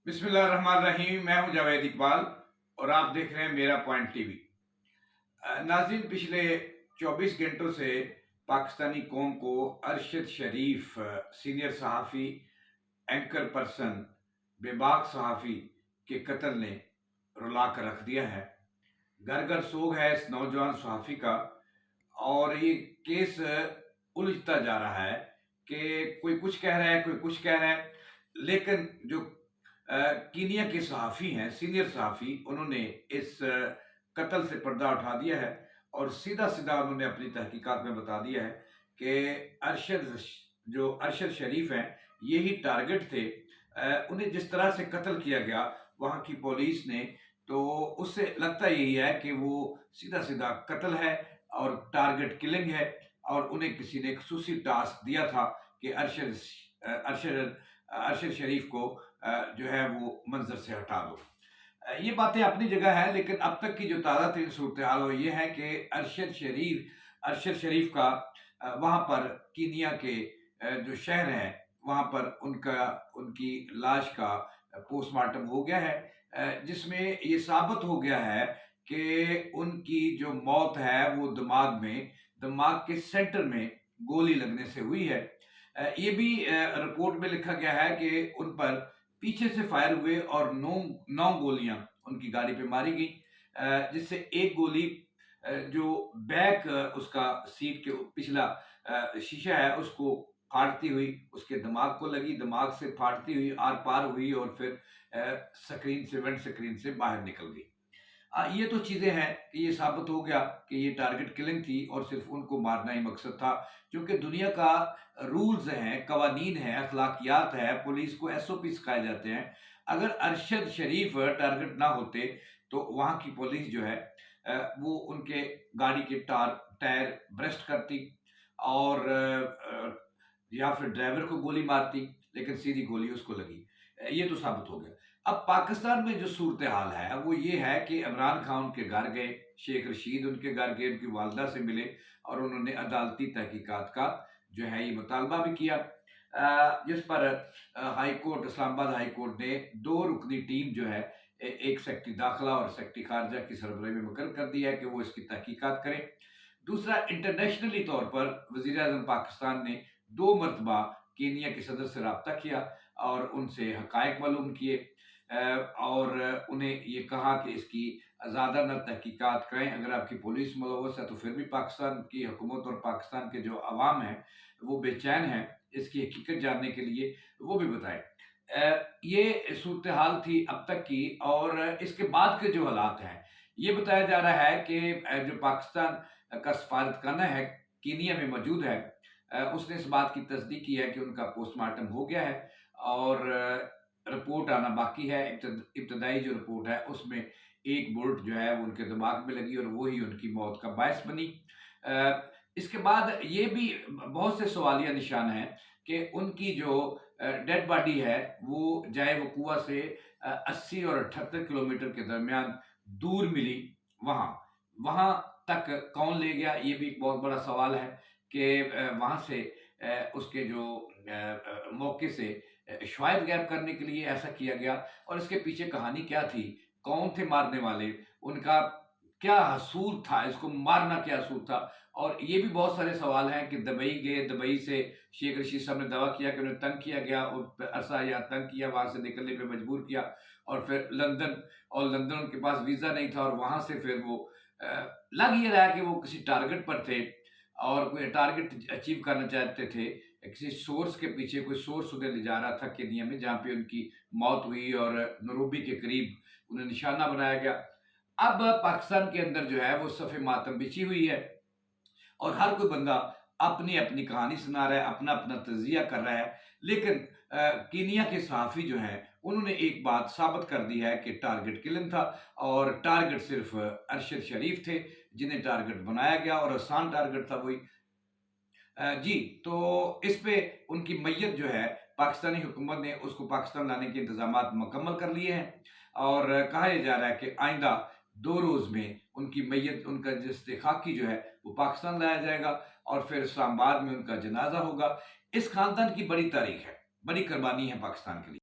बिस्मिल्लाहिर्रहमानिर्रहीम। मैं हूं जावेद इकबाल और आप देख रहे हैं मेरा पॉइंट टीवी। नाज़रीन, पिछले 24 घंटों से पाकिस्तानी कौम को अरशद शरीफ, सीनियर सहाफ़ी, एंकर पर्सन, बेबाक सहाफ़ी के कत्ल ने रुला कर रख दिया है। घर घर सोग है इस नौजवान सहाफ़ी का और ये केस उलझता जा रहा है कि कोई कुछ कह रहा है, कोई कुछ कह रहा है। लेकिन जो कीनिया के सहाफ़ी हैं, सीनियर सहाफ़ी, उन्होंने इस कत्ल से पर्दा उठा दिया है और सीधा-सीधा उन्होंने अपनी तहकीकात में बता दिया है कि अरशद शरीफ हैं, यही टारगेट थे। उन्हें जिस तरह से कत्ल किया गया वहाँ की पुलिस ने, तो उससे लगता यही है कि वो सीधा-सीधा कत्ल है और टारगेट किलिंग है और उन्हें किसी ने ख़ुसूसी टास्क दिया था कि अरशद अरशद शरीफ को जो है वो मंजर से हटा दो। ये बातें अपनी जगह है, लेकिन अब तक की जो ताज़ा तरीन सूरत हाल वो ये है कि अरशद शरीफ का वहाँ पर कीनिया के जो शहर है वहाँ पर उनकी लाश का पोस्टमार्टम हो गया है, जिसमें ये साबित हो गया है कि उनकी जो मौत है वो दिमाग के सेंटर में गोली लगने से हुई है। ये भी रिपोर्ट में लिखा गया है कि उन पर पीछे से फायर हुए और 9 गोलियां उनकी गाड़ी पे मारी गई, जिससे एक गोली जो बैक उसका सीट के पिछला शीशा है उसको फाड़ती हुई उसके दिमाग को लगी, दिमाग से फाड़ती हुई आर पार हुई और फिर वेंट स्क्रीन से बाहर निकल गई। ये तो चीज़ें हैं कि ये साबित हो गया कि ये टारगेट किलिंग थी और सिर्फ उनको मारना ही मकसद था, क्योंकि दुनिया का रूल्स हैं, कवानीन है, अखलाकियात है, पुलिस को एसओपी सिखाए जाते हैं। अगर अरशद शरीफ टारगेट ना होते तो वहाँ की पुलिस जो है वो उनके गाड़ी के टायर ब्रस्ट करती और या फिर ड्राइवर को गोली मारती, लेकिन सीधी गोली उसको लगी। ये तो साबित हो गया। अब पाकिस्तान में जो सूरत हाल है वो ये है कि इमरान खान उनके घर गए, शेख रशीद उनके घर गए, उनकी वालदा से मिले और उन्होंने अदालती तहकीकात का जो है ये मुतालबा भी किया, जिस पर इस्लामाबाद हाई कोर्ट ने 2 रुकनी टीम जो है, एक सेक्रेटरी दाखिला और सेक्रेटरी खारजा की सरबराही में मुकर्रर कर दिया है कि वो इसकी तहकीकात करें। दूसरा, इंटरनेशनली तौर पर वज़ीर आज़म पाकिस्तान ने 2 मरतबा कीनिया के सदर से रब्ता किया और उनसे हक़ाइक़ मालूम किए और उन्हें ये कहा कि इसकी ज़्यादा तहकीकात करें। अगर आपकी पुलिस मुलव्वस है तो फिर भी पाकिस्तान की हुकूमत और पाकिस्तान के जो अवाम हैं वो बेचैन हैं इसकी हकीकत जानने के लिए, वो भी बताएं। ये सूरत हाल थी अब तक की और इसके बाद के जो हालात हैं ये बताया जा रहा है कि जो पाकिस्तान का सफारतखाना है कीनिया में मौजूद है, उसने इस बात की तस्दीक की है कि उनका पोस्टमार्टम हो गया है और रिपोर्ट आना बाकी है। इब्तदाई जो रिपोर्ट है उसमें एक बुलेट जो है वो उनके दिमाग में लगी और वही उनकी मौत का बायस बनी। इसके बाद ये भी बहुत से सवालिया निशान हैं कि उनकी जो डेड बॉडी है वो जाए वकुआ से 80 और 78 किलोमीटर के दरमियान दूर मिली। वहाँ वहाँ तक कौन ले गया, ये भी एक बहुत बड़ा सवाल है कि वहाँ से उसके जो मौके से शवायद गैब करने के लिए ऐसा किया गया और इसके पीछे कहानी क्या थी, कौन थे मारने वाले, उनका क्या हसूल था, इसको मारना क्या हसूल था। और ये भी बहुत सारे सवाल हैं कि दुबई गए, दुबई से शेख रशीद साहब ने दावा किया कि उन्हें तंग किया गया और अरसा या तंग किया, वहाँ से निकलने पे मजबूर किया और फिर लंदन उनके पास वीज़ा नहीं था और वहाँ से फिर वो लग ये रहा है कि वो किसी टारगेट पर थे और कोई टारगेट अचीव करना चाहते थे। किसी सोर्स के पीछे कोई सोर्स उन्हें ले जा रहा था केनिया में, जहाँ पे उनकी मौत हुई और नैरोबी के करीब उन्हें निशाना बनाया गया। अब पाकिस्तान के अंदर जो है वो सफ़े मातम बिछी हुई है और हर कोई बंदा अपनी अपनी कहानी सुना रहा है, अपना अपना तजिया कर रहा है। लेकिन कीनिया के सहाफ़ी जो हैं उन्होंने एक बात साबित कर दी है कि टारगेट किलिंग था और टारगेट सिर्फ अरशद शरीफ थे जिन्हें टारगेट बनाया गया और आसान टारगेट था वही। जी, तो इस पे उनकी मैयत जो है पाकिस्तानी हुकूमत ने उसको पाकिस्तान लाने के इंतज़ामात मुकम्मल कर लिए हैं और कहा यह जा रहा है कि आइंदा 2 रोज़ में उनकी मैयत, उनका इस्तेक़ाक़ी जो है वो पाकिस्तान लाया जाएगा और फिर इस्लामाबाद में उनका जनाज़ा होगा। इस ख़ानदान की बड़ी तारीख़ है, बड़ी कुर्बानी है पाकिस्तान के लिए।